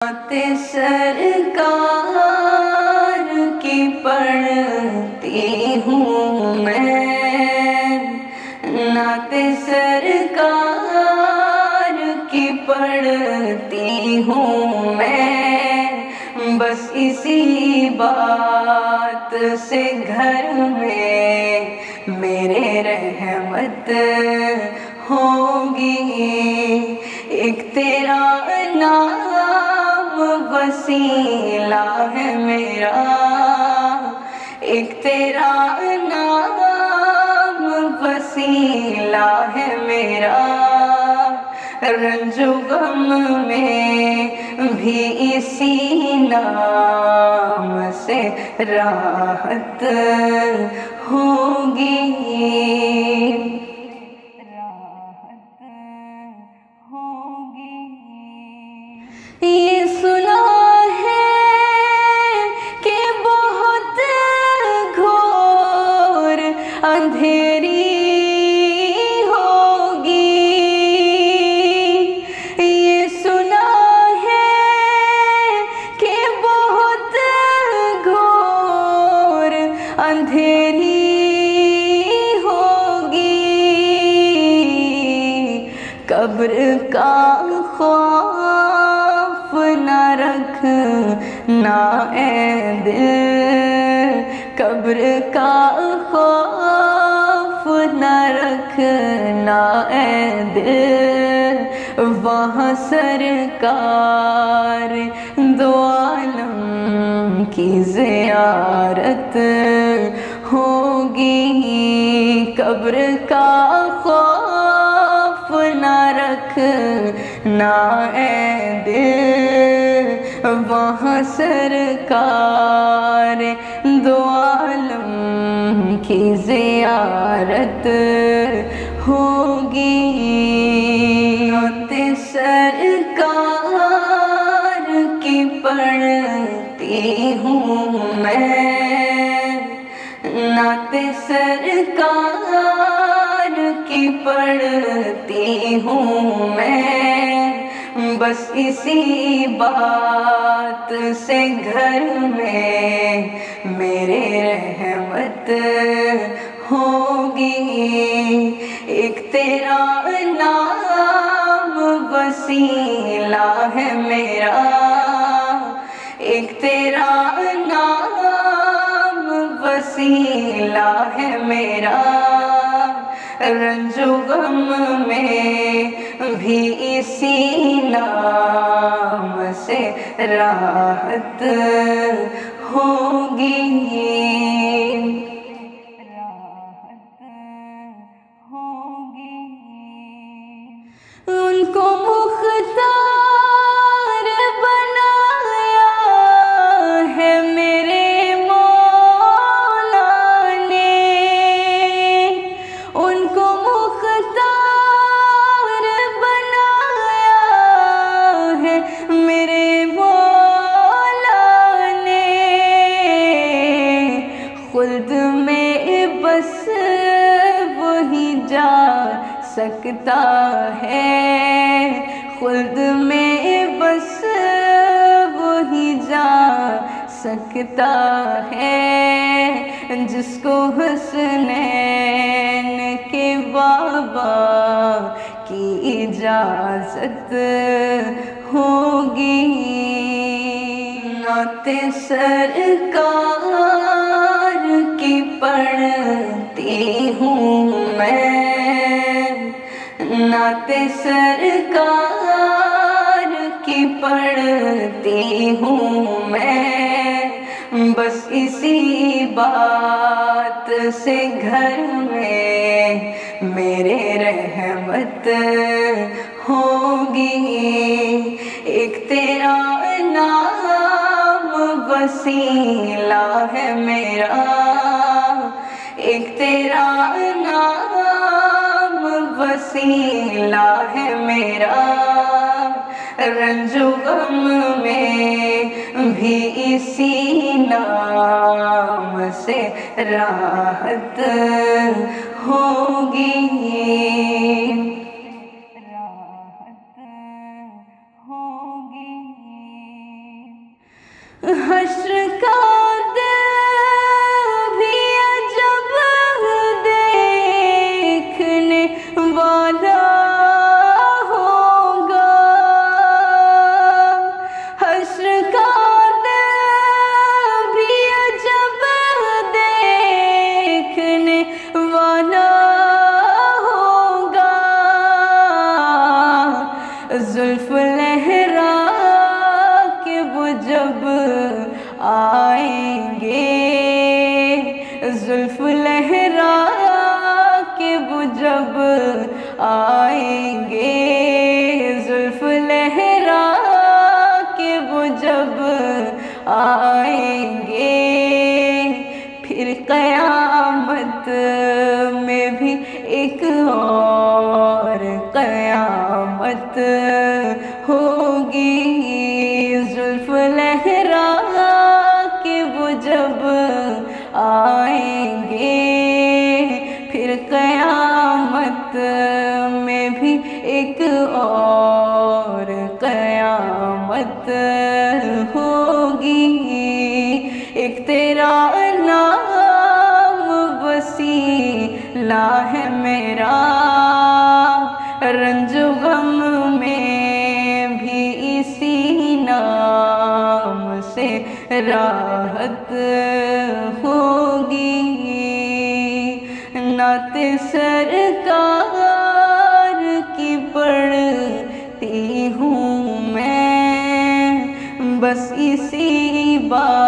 ते सरकार की पढ़ती हूँ मैं, नाते सरकार की पढ़ती हूँ मैं। बस इसी बात से घर में मेरे रहमत होगी। एक तेरा नाम वसीला है मेरा, एक तेरा नाम वसीला है मेरा। रंजो गम में भी इसी नाम से राहत होगी। ये सुना है कि बहुत घोर अंधेरी होगी, ये सुना है कि बहुत घोर अंधेरी होगी। कब्र का खौफ न रख ना ए दिल, कब्र का खौफ न रख ना ए दिल। वहाँ सरकार दो आलम की ज़ियारत होगी। कब्र का खौफ न रख ना ए दिल, वहाँ सरकार दो आलम की ज़ियारत होगी। ते सरकार की पढ़ती हूँ मैं, नाते सरकार की पढ़ती हूँ मैं। बस इसी बात से घर में मेरे रहमत होगी। एक तेरा नाम वसीला है मेरा, एक तेरा नाम वसीला है मेरा। रंजो गम में भी इसी नाम से राहत होगी। उनको मुख्तार बनाया है मेरे मौला ने, उनको मुख्तार बनाया है मेरे मौला ने। खुल्द में बस वही जा सकता है, खुल्द में बस वही जा सकता है जिसको हसनैन के बाबा की इजाज़त होगी। नाते सरकार की पढ़ती हूँ मैं, नाते सरकार की पढ़ती हूँ मैं। बस इसी बात से घर में मेरे रहमत होगी। एक तेरा नाम वसीला है मेरा, एक तेरा नाम वसीला है मेरा। रंजो गम में भी इसी नाम से राहत होगी। हश्र का दिन भी अजब देखने वाला होगा। हश्र का दिन भी अजब देखने वाला होगा। जुल्फ लहरा के वो जब आएंगे, जुल्फ लहरा के वो जब आएंगे, जुल्फ लहरा के वो जब आएंगे, फिर क़यामत में भी एक और क़यामत होगी। जुल्फ लहरा के वो जब आएंगे, फिर क़यामत में भी एक और क़यामत होगी। एक तेरा नाम वसीला है मेरा, रंजो गम में भी इसी नाम से राहत होगी। नाते सरकार की पढ़ती हूँ मैं, बस इसी बात